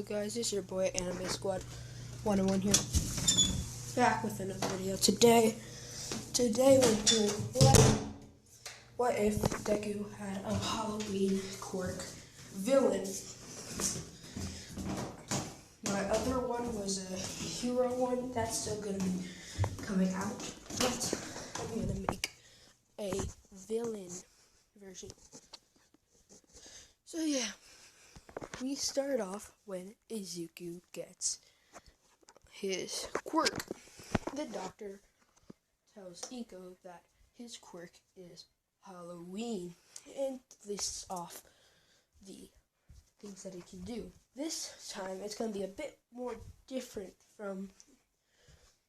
guys, it's your boy Anime Squad 101 here, back with another video. Today we're doing what if Deku had a Halloween quirk villain. My other one was a hero one, that's still gonna be coming out, but I'm gonna make a villain version. So yeah. We start off when Izuku gets his quirk. The doctor tells Iko that his quirk is Halloween and lists off the things that it can do. This time it's going to be a bit more different from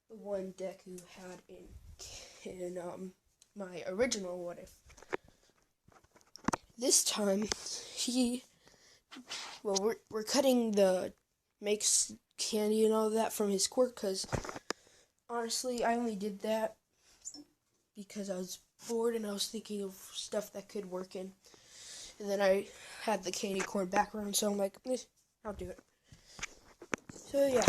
the one Deku had in my original What If. This time we're cutting the makes candy and all that from his quirk, because honestly I only did that because I was bored and I was thinking of stuff that could work in, and then I had the candy corn background, so I'm like, I'll do it. So yeah,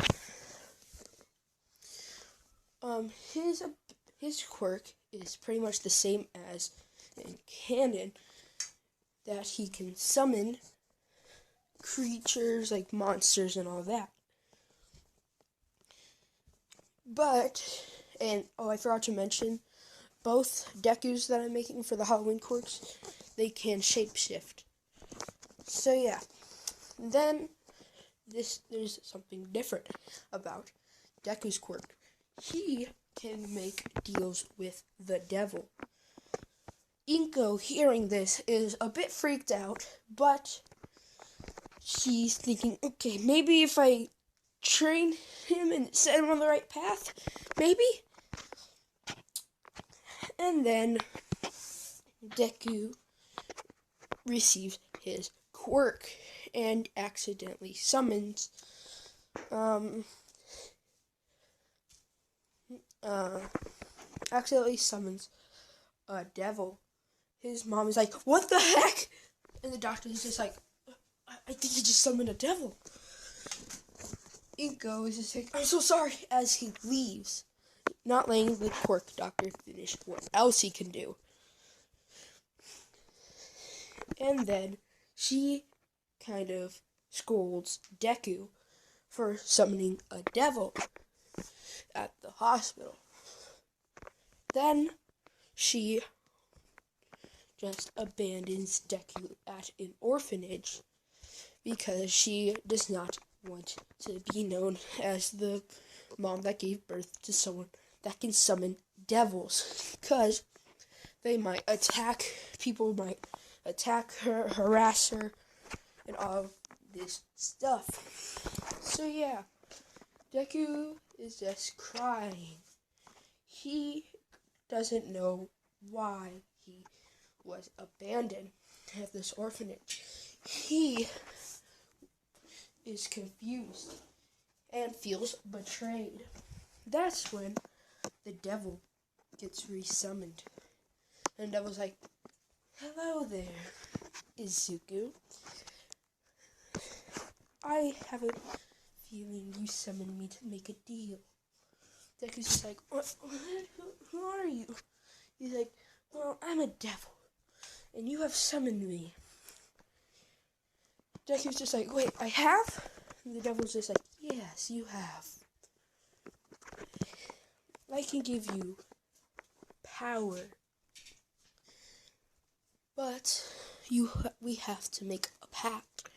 his quirk is pretty much the same as in canon, that he can summon creatures like monsters and all that. But, I forgot to mention, both Dekus that I'm making for the Halloween quirks, they can shapeshift. So yeah, then there's something different about Deku's quirk. He can make deals with the devil. Inko, hearing this, is a bit freaked out, but she's thinking, okay, maybe if I train him and set him on the right path, maybe? And then Deku receives his quirk and accidentally summons a devil. His mom is like, what the heck? And the doctor is just like, I think he just summoned a devil. Inko is just like, I'm so sorry, as he leaves, not letting the quirk doctor finish what else he can do. And then she kind of scolds Deku for summoning a devil at the hospital. Then she just abandons Deku at an orphanage because she does not want to be known as the mom that gave birth to someone that can summon devils, because they might attack, people might attack her, harass her, and all this stuff. So yeah, Deku is just crying. He doesn't know why he was abandoned at this orphanage. He is confused and feels betrayed. That's when the devil gets resummoned. And the devil's like, hello there, Izuku. I have a feeling you summoned me to make a deal. Deku's just like, who are you? He's like, well, I'm a devil, and you have summoned me. Deku's just like, wait, I have? And the devil's just like, yes, you have. I can give you power, but we have to make a pact,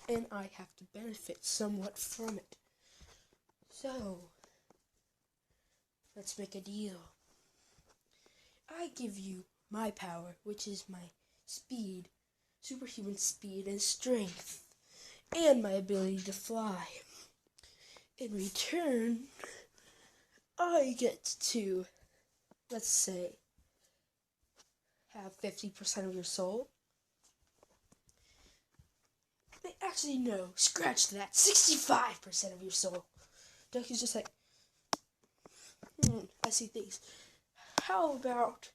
and I have to benefit somewhat from it. So, let's make a deal. I give you my power, which is my speed, superhuman speed and strength, and my ability to fly. In return, I get to, let's say, have 50% of your soul. Actually, no, scratch that, 65% of your soul. Deku's just like, I see things. How about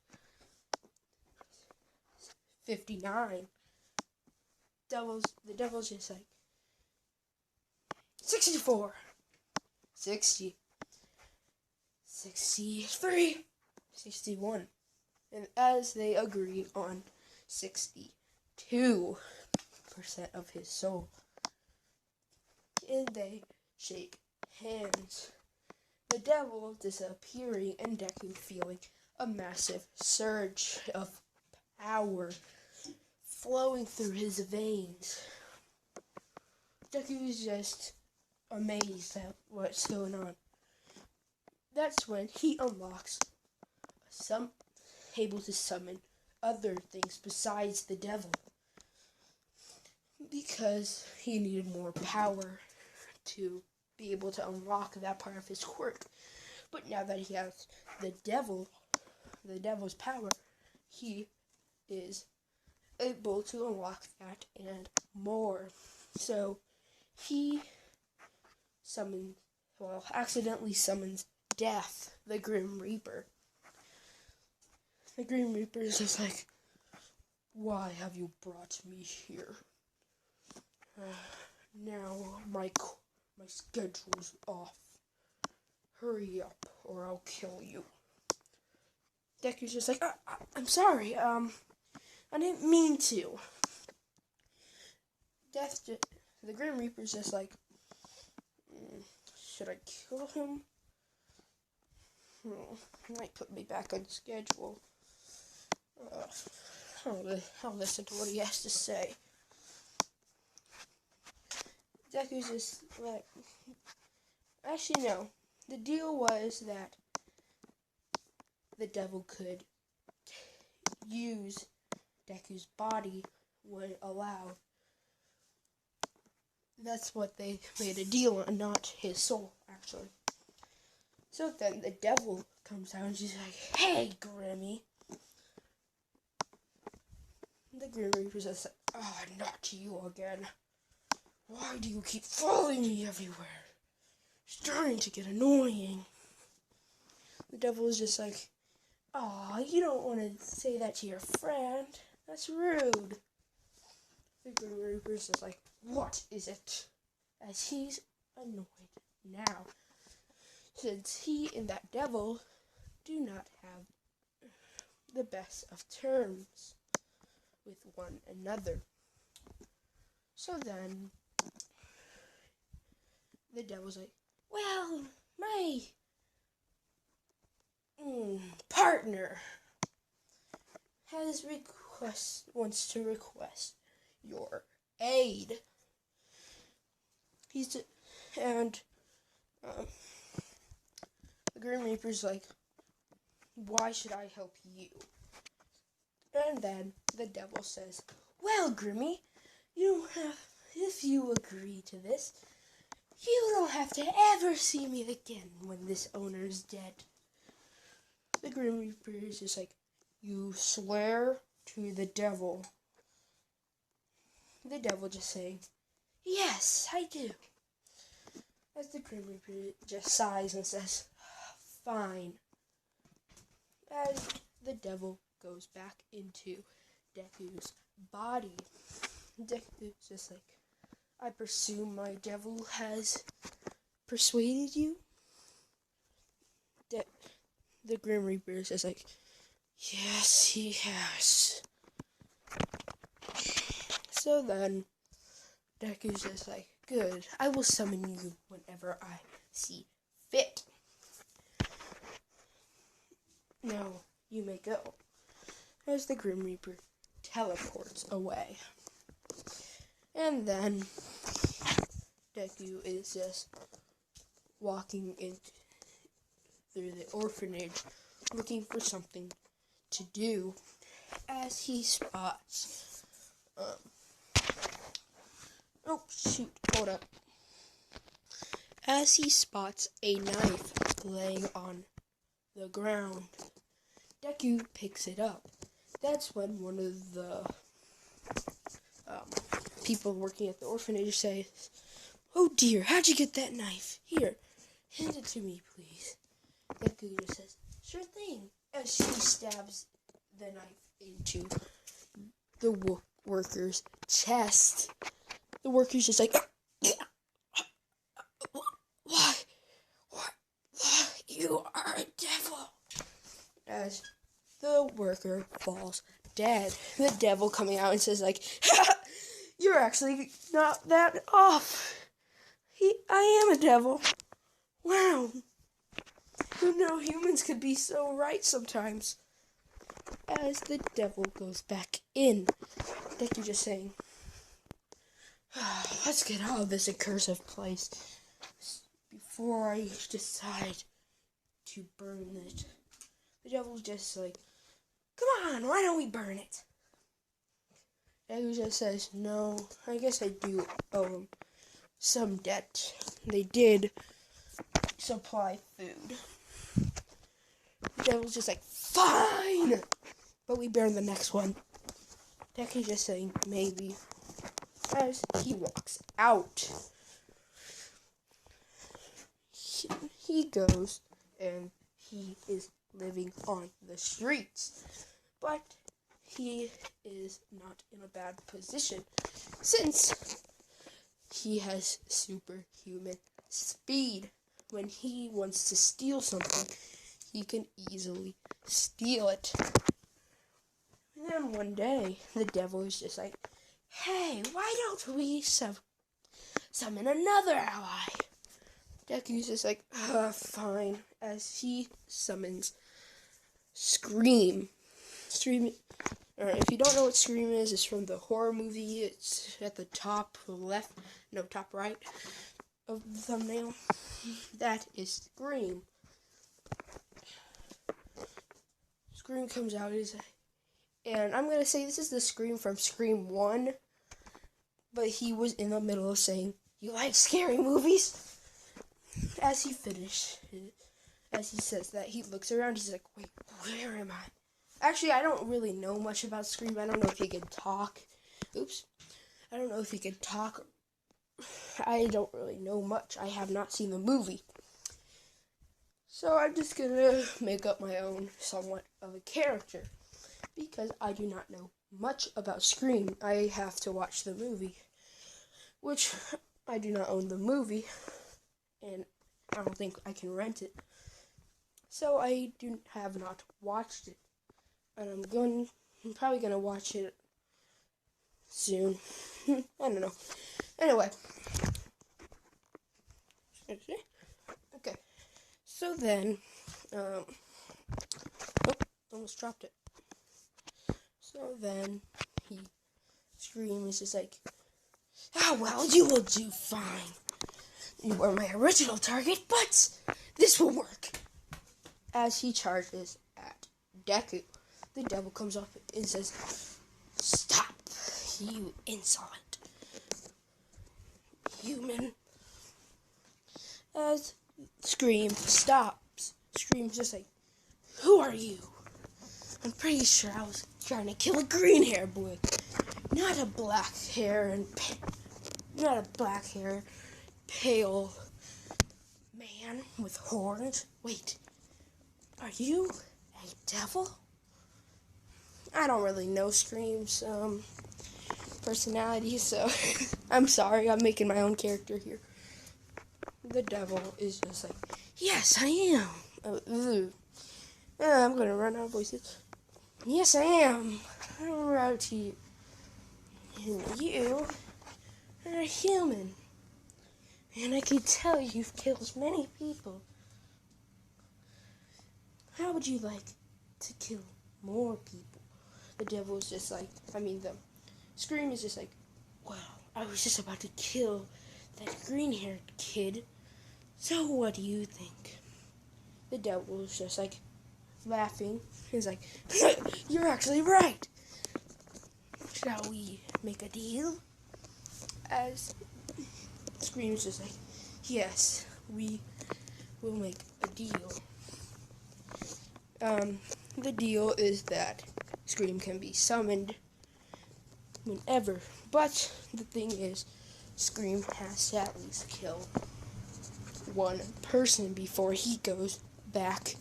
59? The devil's just like, 64, 60, 63, 61. And as they agree on 62% of his soul, and they shake hands, the devil disappearing and Deku feeling a massive surge of power flowing through his veins. Deku is just amazed at what's going on. That's when he unlocks able to summon other things besides the devil, because he needed more power to be able to unlock that part of his quirk. But now that he has the devil's power, he is able to unlock that and more. So he accidentally summons Death, the Grim Reaper. The Grim Reaper is just like, why have you brought me here? Now my schedule's off. Hurry up, or I'll kill you. Deku's just like, I'm sorry, I didn't mean to. The Grim Reaper's just like, should I kill him? Might put me back on schedule. I'll listen to what he has to say. Deku's just like, actually no. The deal was that the devil could use Deku's body when allowed. That's what they made a deal on, not his soul, actually. So then the devil comes out and she's like, hey, Grimmy. The Grim Reaper's just like, not you again. Why do you keep following me everywhere? It's starting to get annoying. The devil is just like, you don't want to say that to your friend. That's rude. The Grim Reaper's just like, what is it? As he's annoyed now, since he and that devil do not have the best of terms with one another. So then, the devil's like, well, my partner wants to request your aid. The Grim Reaper's like, why should I help you? And then the devil says, well, Grimmy, if you agree to this, you don't have to ever see me again when this owner's dead. The Grim Reaper is just like, you swear to the devil. The devil just saying, yes, I do. As the Grim Reaper just sighs and says, fine. As the devil goes back into Deku's body, Deku's just like, I presume my devil has persuaded you? The Grim Reaper is just like, yes, he has. So then, Deku's just like, good, I will summon you whenever I see fit. Now, you may go. As the Grim Reaper teleports away. And then, Deku is just walking through the orphanage, looking for something to do, as he spots, hold up. As he spots a knife laying on the ground, Deku picks it up. That's when one of the people working at the orphanage says, oh dear, how'd you get that knife? Here, hand it to me, please. Deku just says, sure thing, as she stabs the knife into the worker's chest. The worker's just like, The worker falls dead. The devil coming out and says like, "You're actually not that off. I am a devil. Wow. Who knew humans could be so right sometimes?" As the devil goes back in, Deku just saying, "Let's get out of this accursed place before I decide to burn it." The devil's just like, "Come on, why don't we burn it?" Deku just says, "No, I guess I do owe him some debt. They did supply food." The devil's just like, "Fine, but we burn the next one." Deku just saying, "Maybe." As he walks out, he goes and he is living on the streets. But he is not in a bad position since he has superhuman speed. When he wants to steal something, he can easily steal it. And then one day, the devil is just like, "Hey, why don't we summon another ally?" Deku's just like, fine, as he summons Scream. If you don't know what Scream is, it's from the horror movie. It's at the top right of the thumbnail. That is Scream. Scream comes out, and I'm going to say this is the Scream from Scream 1, but he was in the middle of saying, "You like scary movies?" As he says that, he looks around, he's like, "Wait, where am I?" Actually, I don't really know much about Scream. I don't know if he can talk. I don't know if he can talk. I don't really know much. I have not seen the movie. So I'm just gonna make up my own somewhat of a character, because I do not know much about Scream. I have to watch the movie, which I do not own the movie, and I don't think I can rent it. So I have not watched it, and I'm probably gonna watch it soon. I don't know. Anyway, okay. So then, almost dropped it. So then Scream is just like, well, you will do fine. You were my original target, but this will work." As he charges at Deku, the devil comes up and says, "Stop, you insolent human." As Scream stops, Scream's just like, "Who are you? I'm pretty sure I was trying to kill a green hair boy, not a black hair pale man with horns. Wait, are you a devil?" I don't really know Scream's personality, so I'm sorry, I'm making my own character here. The devil is just like, "Yes, I am." I'm gonna run out of voices. "Yes, I am. I'm around to you. And you are a human. And I can tell you've killed many people. How would you like to kill more people?" The devil is just like, the Scream is just like, "Well, I was just about to kill that green-haired kid. So what do you think?" The devil is just like, laughing. He's like, "You're actually right. Shall we make a deal?" As Scream's just like, "Yes, we will make a deal." The deal is that Scream can be summoned whenever, but the thing is, Scream has to at least kill one person before he goes back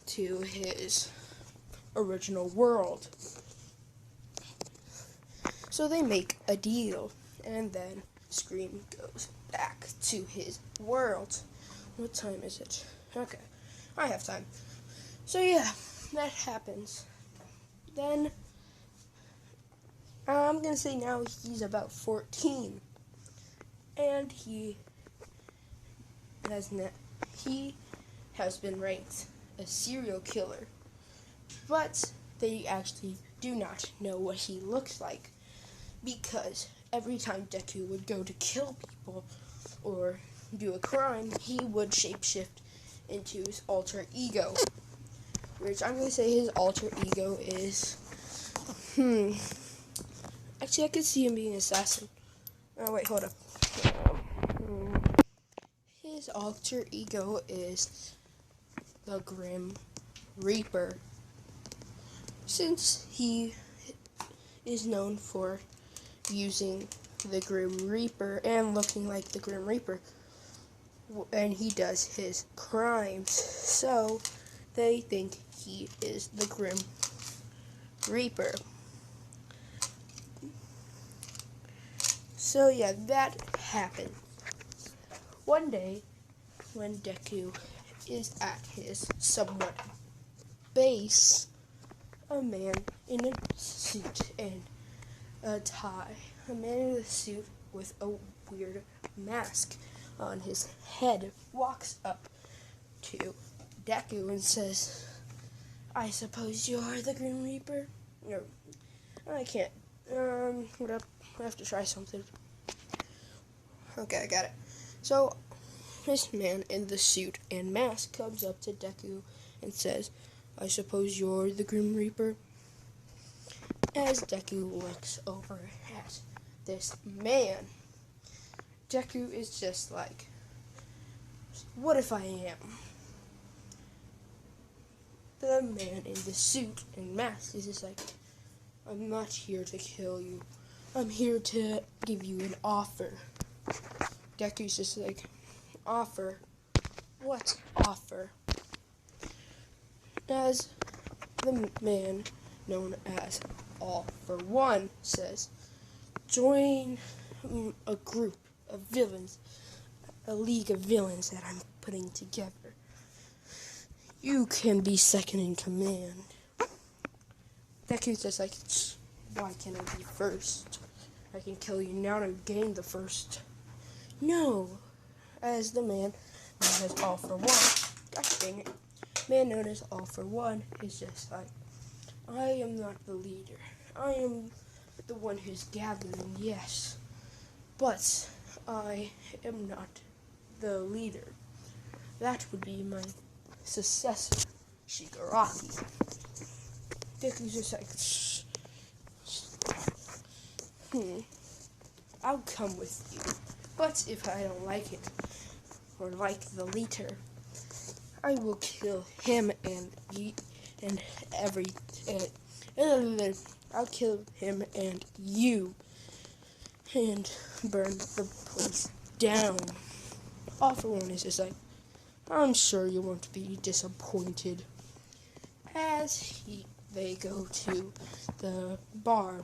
to his original world. So they make a deal, and then Scream goes back to his world. What time is it? Okay, I have time. So yeah, that happens. Then, I'm gonna say now he's about 14. And he has been ranked a serial killer. But they actually do not know what he looks like, because every time Deku would go to kill people or do a crime, he would shapeshift into his alter ego, which I'm going to say his alter ego is, actually I could see him being an assassin. Oh wait, hold up. His alter ego is the Grim Reaper, since he is known for using the Grim Reaper and looking like the Grim Reaper, and he does his crimes, so they think he is the Grim Reaper. So yeah, that happened. One day, when Deku is at his somewhat base, a man in a suit and a tie, a man in a suit with a weird mask on his head, walks up to Deku and says, "I suppose you are the Grim Reaper?" No, I can't. Hold up. I have to try something. Okay, I got it. So, this man in the suit and mask comes up to Deku and says, "I suppose you're the Grim Reaper?" As Deku looks over at this man, Deku is just like, "What if I am?" The man in the suit and mask is just like, "I'm not here to kill you. I'm here to give you an offer." Deku's just like, "Offer? What offer?" As the man known as All for One says, "Join a group of villains, a league of villains that I'm putting together. You can be second in command." Deku's just like, "Why can't I be first? I can kill you now to gain the first." "No." As the man known as All for One, gosh dang it, man known as All for One is just like, "I am not the leader. I am the one who's gathering, yes, but I am not the leader. That would be my successor, Shigaraki." Deku's just like, "I'll come with you, but if I don't like it, or like the leader, I will kill him I'll kill him and you, and burn the place down." All for One is just like, "I'm sure you won't be disappointed." As they go to the bar,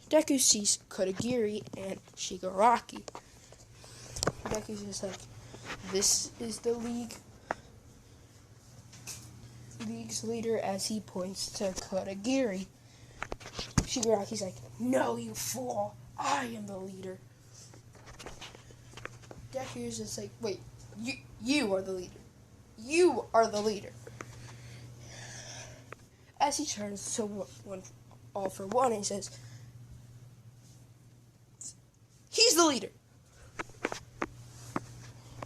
Deku sees Kodagiri and Shigaraki. Deku's just like, "This is the league's leader," as he points to Kodagiri. Shigaraki's like, "No, you fool! I am the leader." Deku's just like, "Wait, you are the leader. You are the leader." As he turns to All for One, he says, "He's the leader."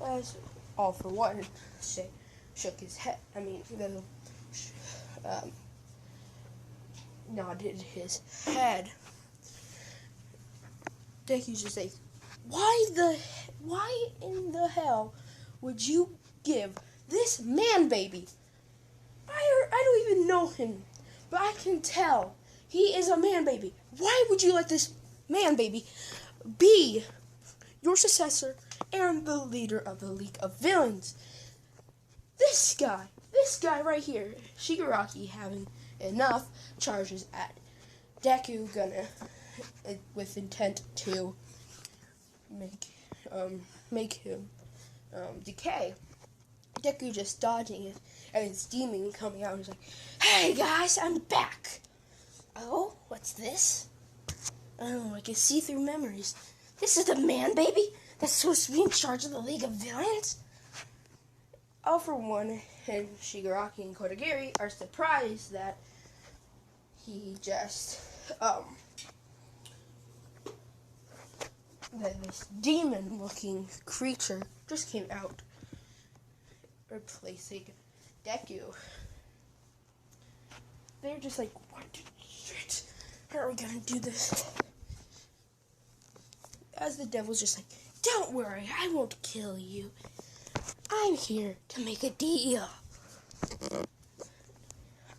As All for One shook his head, nodded his head. Deku's just like, why in the hell would you give this man baby? I don't even know him, but I can tell he is a man baby. Why would you let this man baby be your successor and the leader of the League of Villains? This guy right here, Shigaraki, having enough, charges at Deku, with intent to make him decay. Deku just dodging it, and his demon coming out and he's like, "Hey guys, I'm back! Oh, what's this? Oh, I can see through memories. This is the man baby that's supposed to be in charge of the League of Villains?" All for One and Shigaraki and Kodagiri are surprised that he just, that this demon-looking creature just came out, replacing Deku. They're just like, what shit? How are we gonna do this? As the devil's just like, don't worry, I won't kill you. I'm here to make a deal.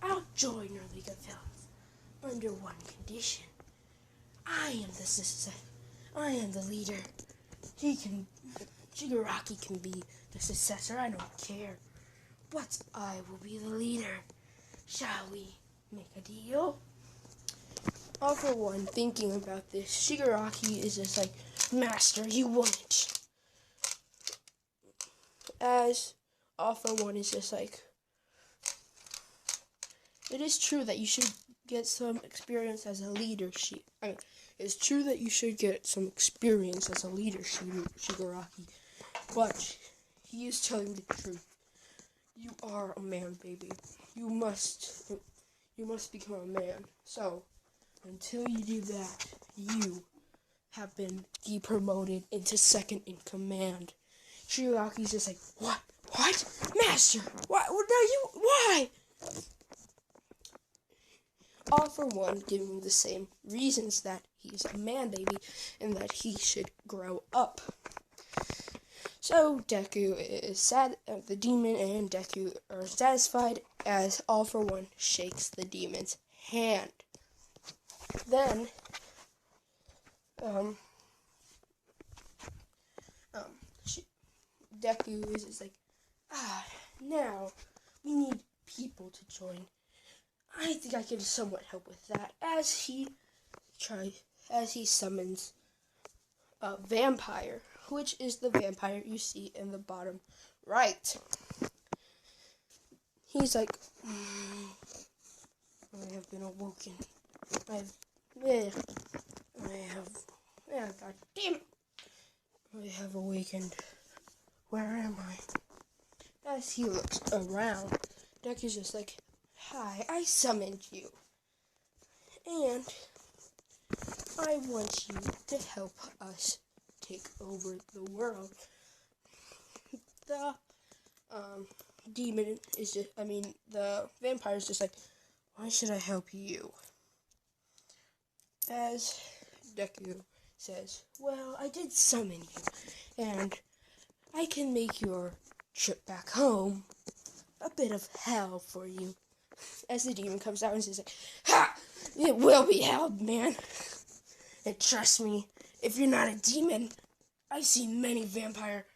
I'll join your League of Villains under one condition. I am the leader. Shigaraki can be the successor, I don't care. But I will be the leader. Shall we make a deal? All for One, thinking about this, Shigaraki is just like, Master, you won't. As All for One is just like, it is true that you should get some experience as a leader, it's true that you should get some experience as a leader, Shigaraki. But he is telling the truth. You are a man, baby. You must become a man. So, until you do that, you have been depromoted into second in command. Shigaraki's just like, what? Master? Why? Why? All for One giving the same reasons that he's a man baby and that he should grow up. So Deku is sad, the demon and Deku are satisfied as All for One shakes the demon's hand. Then, Deku is just like, now we need people to join. I think I can somewhat help with that. As he summons a vampire, which is the vampire you see in the bottom right. He's like, I have been awoken. God damn it. I have awakened. Where am I? As he looks around, Deku's just like, hi, I summoned you. And I want you to help us take over the world. The the vampire is just like, why should I help you? As Deku says, well, I did summon you, and I can make your trip back home a bit of hell for you. As the demon comes out and says, like, ha! It will be hell, man. And trust me, if you're not a demon, I've seen many vampire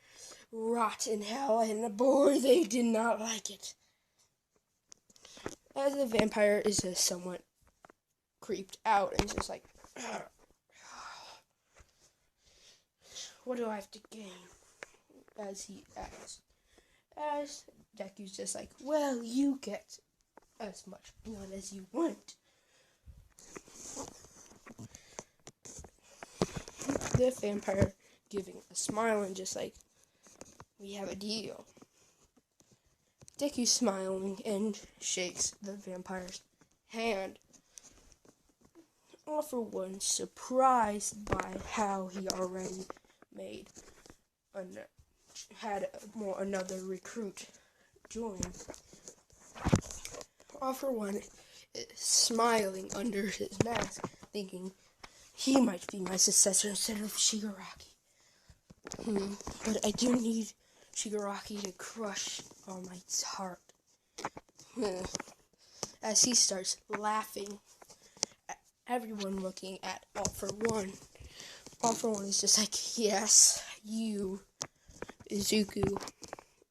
rot in hell, and boy, they did not like it. As the vampire is just somewhat creeped out and just like, what do I have to gain? As he asks. As Deku's just like, well, you get as much blood as you want. The vampire giving a smile and just like, we have a deal. Deku's smiling and shakes the vampire's hand. All for One, surprised by how he already had another recruit join. All for One is smiling under his mask, thinking he might be my successor instead of Shigaraki. But I do need Shigaraki to crush All Might's heart. As he starts laughing, everyone looking at All for One. All for One is just like, yes, you, Izuku,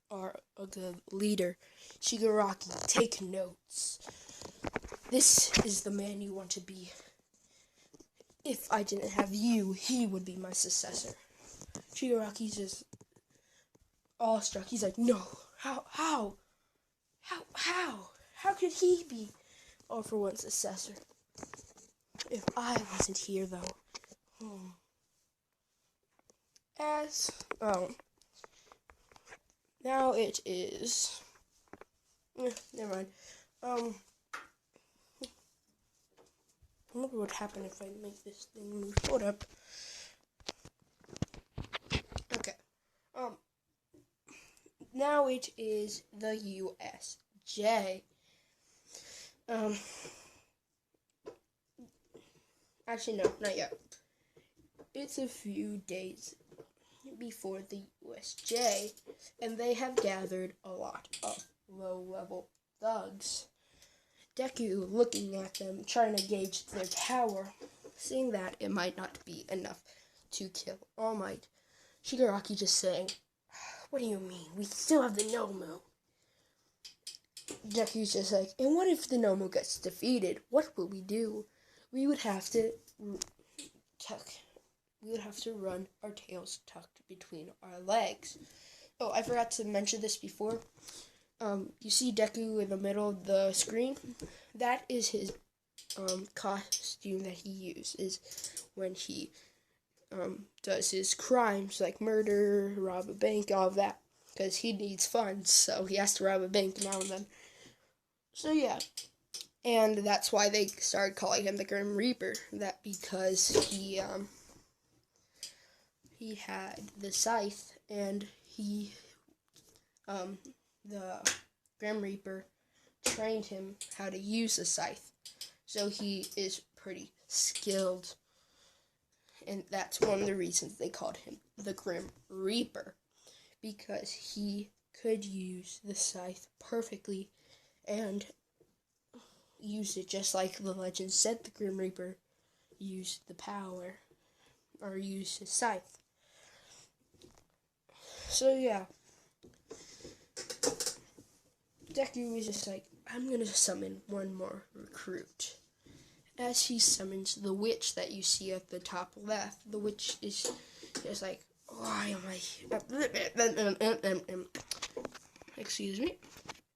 are a good leader. Shigaraki, take notes. This is the man you want to be. If I didn't have you, he would be my successor. Shigaraki's just awestruck. He's like, no, How could he be All for One's successor? If I wasn't here, though. Now it is. Never mind. I wonder what would happen if I make this thing move. Hold up. Okay. Now it is the USJ. Actually, no, not yet. It's a few days before the USJ, and they have gathered a lot of low-level thugs. Deku looking at them, trying to gauge their power, seeing that it might not be enough to kill All Might. Shigaraki just saying, "What do you mean? We still have the Nomu." Deku's just like, "And what if the Nomu gets defeated? What will we do? We would have to run our tails tucked between our legs." Oh, I forgot to mention this before. You see Deku in the middle of the screen? That is his costume that he uses when he does his crimes like murder, rob a bank, all of that. Because he needs funds, so he has to rob a bank now and then. So yeah. And that's why they started calling him the Grim Reaper. That because he had the scythe, and the Grim Reaper trained him how to use the scythe. So he is pretty skilled. And that's one of the reasons they called him the Grim Reaper. Because he could use the scythe perfectly and use it just like the legend said the Grim Reaper used the power, or used his scythe. So yeah. Deku is just like, "I'm gonna summon one more recruit." As he summons the witch that you see at the top left, the witch is just like, "Why am I here?" Excuse me.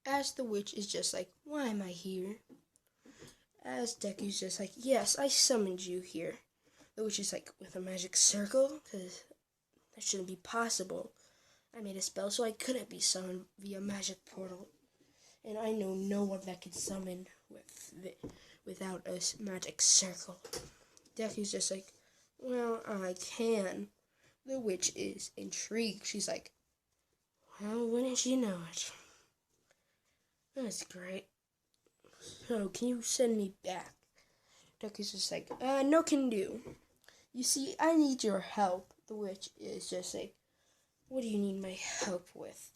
As the witch is just like, "Why am I here?" As Deku's just like, "Yes, I summoned you here." The witch is like, "With a magic circle? Because that shouldn't be possible. I made a spell so I couldn't be summoned via magic portal. And I know no one that can summon without a magic circle." Deku's just like, "Well, I can." The witch is intrigued. She's like, "Well, wouldn't you know it? That's great. So, can you send me back?" Deku's just like, "No can do. You see, I need your help." The witch is just like, "What do you need my help with?"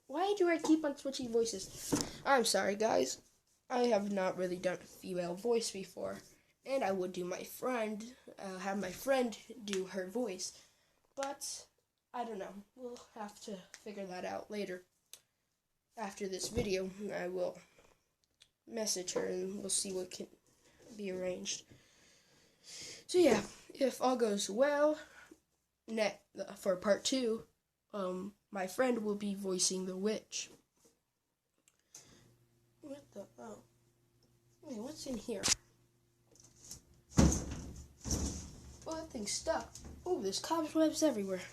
Why do I keep on switching voices? I'm sorry, guys. I have not really done a female voice before. And I would do have my friend do her voice. But, I don't know. We'll have to figure that out later. After this video, I will message her and we'll see what can be arranged. So yeah, if all goes well, for part 2, my friend will be voicing the witch. What the? Oh. Wait, what's in here? Oh, that thing's stuck. Oh, there's cobwebs everywhere.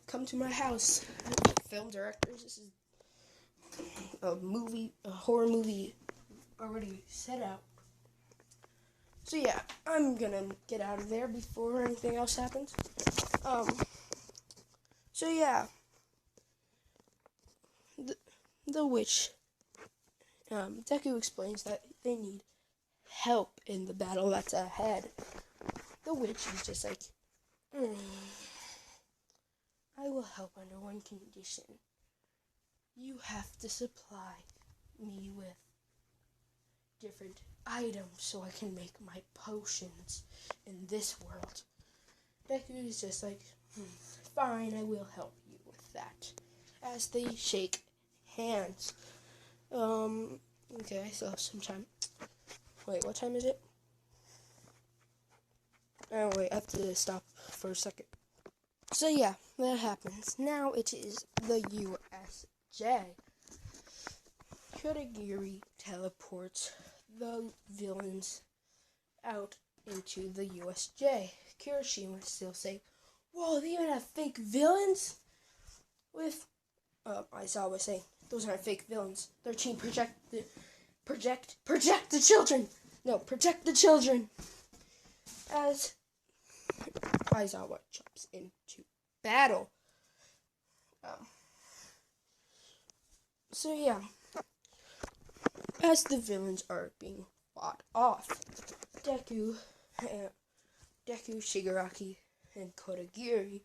Come to my house. Film directors, this is a horror movie already set out. So yeah, I'm gonna get out of there before anything else happens. So yeah, the witch, Deku explains that they need help in the battle that's ahead. The witch is just like, "I will help under one condition. You have to supply me with different items so I can make my potions in this world." Deku is just like, "Fine, I will help you with that." As they shake hands. Okay, I still have some time. Wait, what time is it? Oh, wait, I have to stop for a second. So yeah, that happens. Now it is the USJ. Kurogiri teleports the villains out into the USJ. Kirishima still saying, "Whoa, they even have fake villains?" With Aizawa saying, "Those aren't fake villains. They're team project the children. No, protect the children." As Aizawa jumps into battle. So yeah, as the villains are being fought off, Deku, Shigaraki, and Kurogiri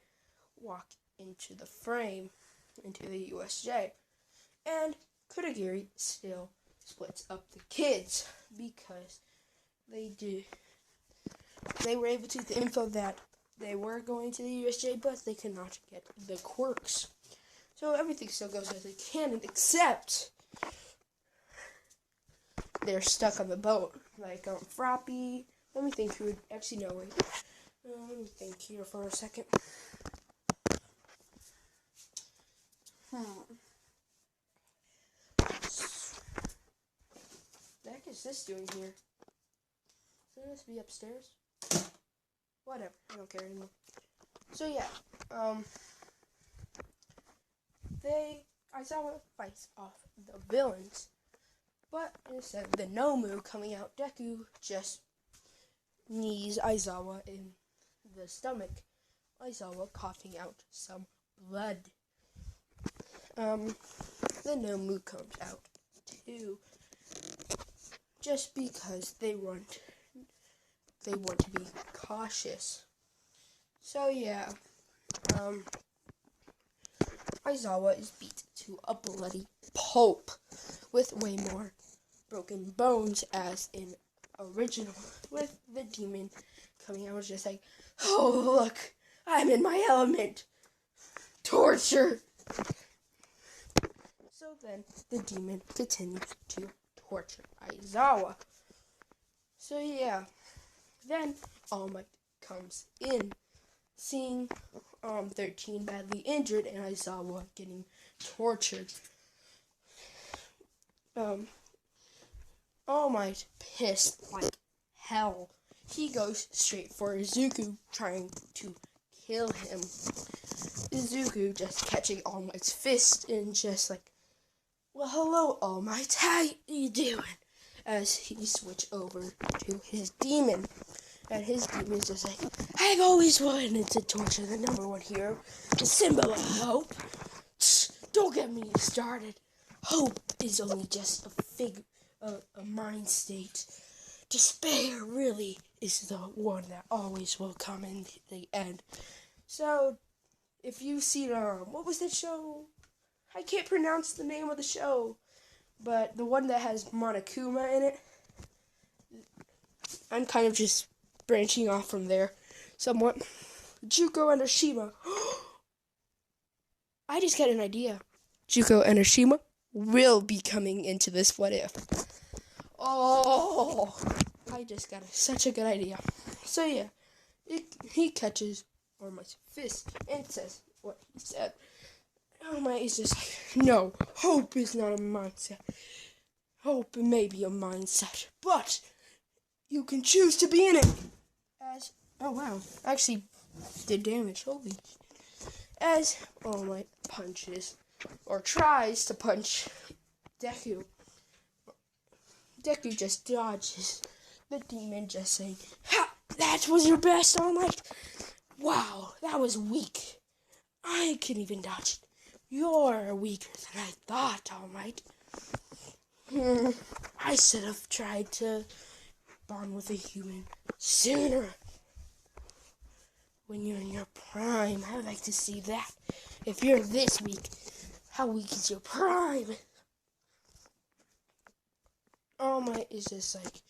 walk into the frame, into the USJ, and Kurogiri still splits up the kids because they were able to get the info that they were going to the USJ, but they could not get the quirks. So everything still goes as it can, except they're stuck on the boat. Like, Froppy. Let me think who would actually know. Wait. Let me think here for a second. What the heck is this doing here? Shouldn't this be upstairs? Whatever. I don't care anymore. So yeah. Aizawa fights off the villains. But instead of the Nomu coming out, Deku just knees Aizawa in the stomach. Aizawa coughing out some blood. The Nomu comes out too. Just because they want to be cautious. So yeah. Aizawa is beat to a bloody pulp with way more broken bones as in original, with the demon coming out just like, "Oh look, I'm in my element. Torture." So then the demon continues to torture Aizawa. So yeah, then All Might comes in, seeing 13 badly injured and Aizawa getting tortured. All Might pissed like hell. He goes straight for Izuku, trying to kill him. Izuku just catching All Might's fist and just like, "Well, hello, All Might, how you doing?" As he switch over to his demon. And his demon is just like, "I've always wanted to torture the number one hero, the symbol of hope. Don't get me started. Hope is only just a mind state. Despair really is the one that always will come in the end." So, if you've seen, what was that show? I can't pronounce the name of the show, but the one that has Monokuma in it. I'm kind of just branching off from there somewhat. Juko and Ashima. I just got an idea. Juko and Ashima will be coming into this What If. Oh, I just got such a good idea. So yeah, he catches All Might's fist and says what he said. All Might is just like, "No, hope is not a mindset. Hope may be a mindset, but you can choose to be in it." As, oh wow, actually did damage, holy. As All Might punches, or tries to punch Deku. Deku just dodges. The demon just saying, "Ha! That was your best, All Might? Wow, that was weak. I can even dodge it. You're weaker than I thought, All Might. I should have tried to bond with a human sooner. When you're in your prime, I would like to see that. If you're this weak, how weak is your prime?" All Might is just like,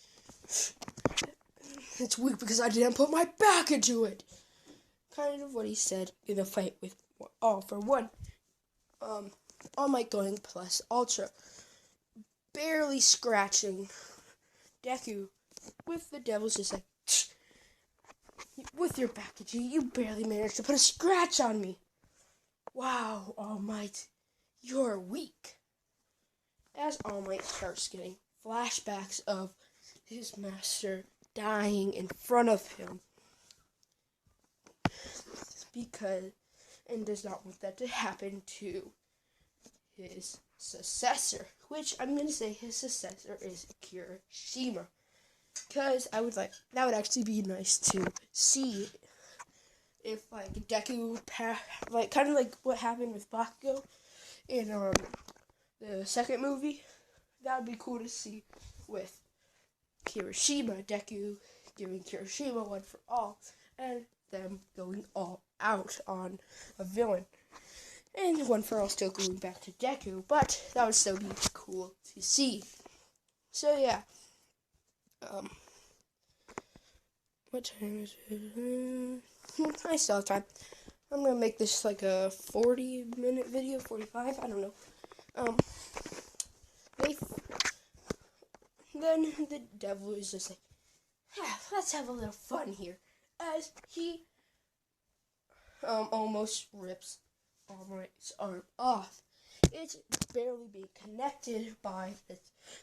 "It's weak because I didn't put my back into it." Kind of what he said in the fight with All for One. All Might going plus ultra, barely scratching Deku, with the Devil's just like, With your packaging, you barely managed to put a scratch on me. Wow, All Might, you're weak. As All Might starts getting flashbacks of his master dying in front of him, because and does not want that to happen to his successor, which I'm gonna say his successor is Kirishima, because that would actually be nice to see if like Deku kind of like what happened with Bakugo in the second movie. That would be cool to see with Kirishima, Deku giving Kirishima one for all, and them going all out on a villain. And one for all still going back to Deku, but that would still be cool to see. So yeah. What time is it? I still have time. I'm gonna make this like a 40-minute video, 45, I don't know. Then the devil is just like, let's have a little fun here, as he almost rips All Might's arm off. It's barely being connected by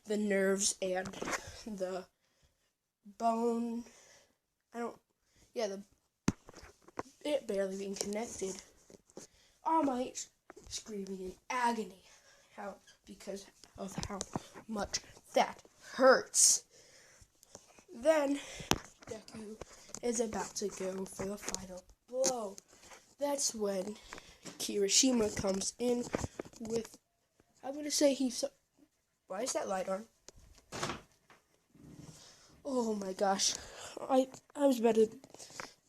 the nerves and the bone. It barely being connected. All Might screaming in agony, because of how much that hurts. Then Deku is about to go for the final blow. That's when Kirishima comes in with, I'm gonna say why is that light on? Oh my gosh, I was about to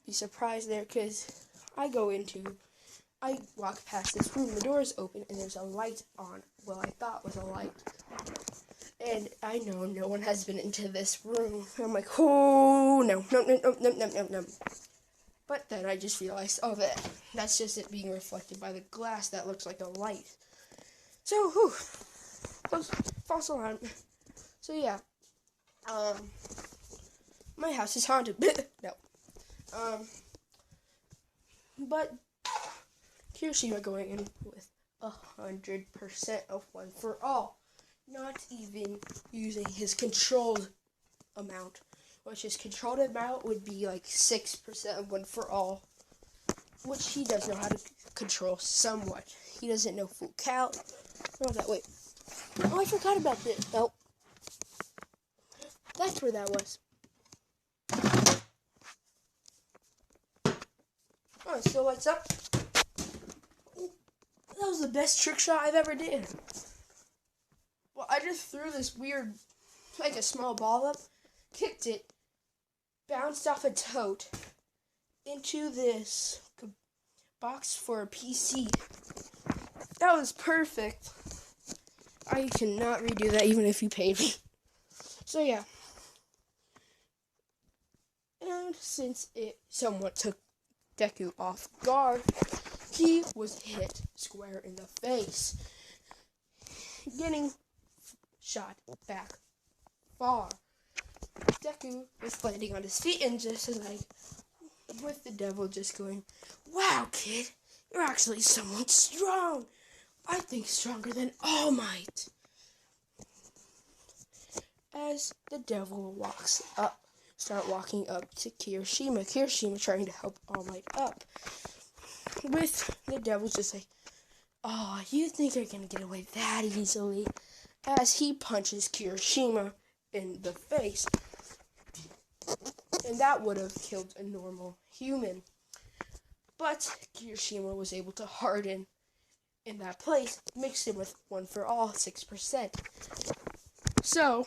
be surprised there, because I walk past this room, the door is open, and there's a light on. Well, I thought was a light. And I know no one has been into this room. I'm like, oh, no. But then I just realized, that's just it being reflected by the glass that looks like a light. So, false alarm. So, yeah. My house is haunted. No. But Kirishima going in with 100% of one for all. Not even using his controlled amount, which his controlled amount would be like 6% of one for all, which he does know how to control somewhat. He doesn't know full count. Wait. Oh, I forgot about this. Nope. That's where that was. Oh, it still lights up. That was the best trick shot I've ever did. Well, I just threw this weird, like a small ball up, kicked it, bounced off a tote into this box for a PC. That was perfect. I cannot redo that even if you paid me. So yeah. And since it somewhat took Deku off guard, he was hit square in the face, getting shot back far. Deku was landing on his feet and just like, with the devil just going, wow, kid, you're actually somewhat strong. I think stronger than All Might. As the devil start walking up to Kirishima. Kirishima trying to help All Might up. With the devil just like, oh, you think you're gonna get away that easily? As he punches Kirishima in the face. And that would have killed a normal human. But Kirishima was able to harden in that place, mixed in with one for all, 6%. So,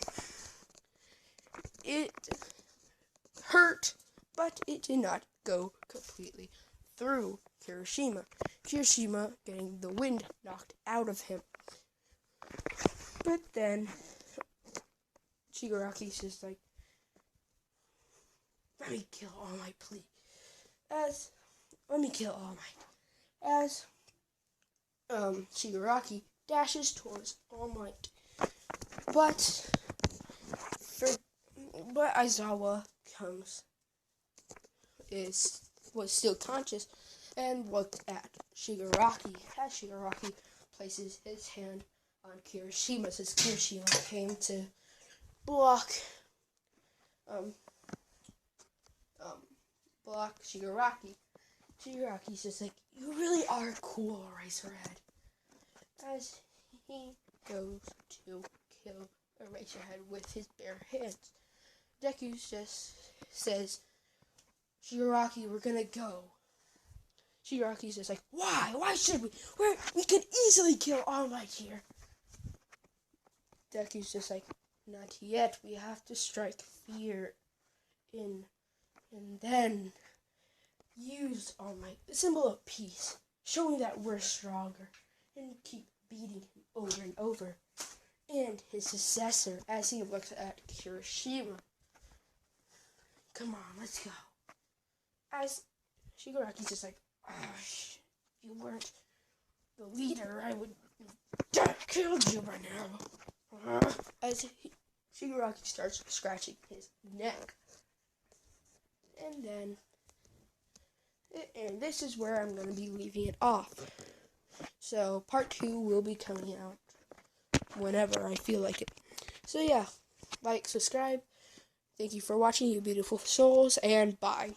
it hurt, but it did not go completely through Kirishima. Kirishima getting the wind knocked out of him. But then, Shigaraki's just like, let me kill All Might, please. Let me kill All Might. As, Shigaraki dashes towards All Might. But Aizawa was still conscious and looked at Shigaraki as Shigaraki places his hand on Kirishima's as Kirishima came to block Shigaraki. Shigaraki's just like, you really are cool, Eraserhead. As he goes to kill Eraserhead with his bare hands. Deku just says, Shigaraki, we're gonna go. Shigaraki's just like, why? Why should we? We could easily kill All Might here. Deku's just like, not yet. We have to strike fear in, and then use All Might, the symbol of peace, showing that we're stronger, and keep beating him over and over. And his successor, as he looks at Kirishima, come on, let's go. As Shigaraki's just like, if you weren't the leader, I would have killed you by now. As Shigaraki starts scratching his neck. And this is where I'm going to be leaving it off. So, part 2 will be coming out whenever I feel like it. So yeah, like, subscribe. Thank you for watching, you beautiful souls, and bye.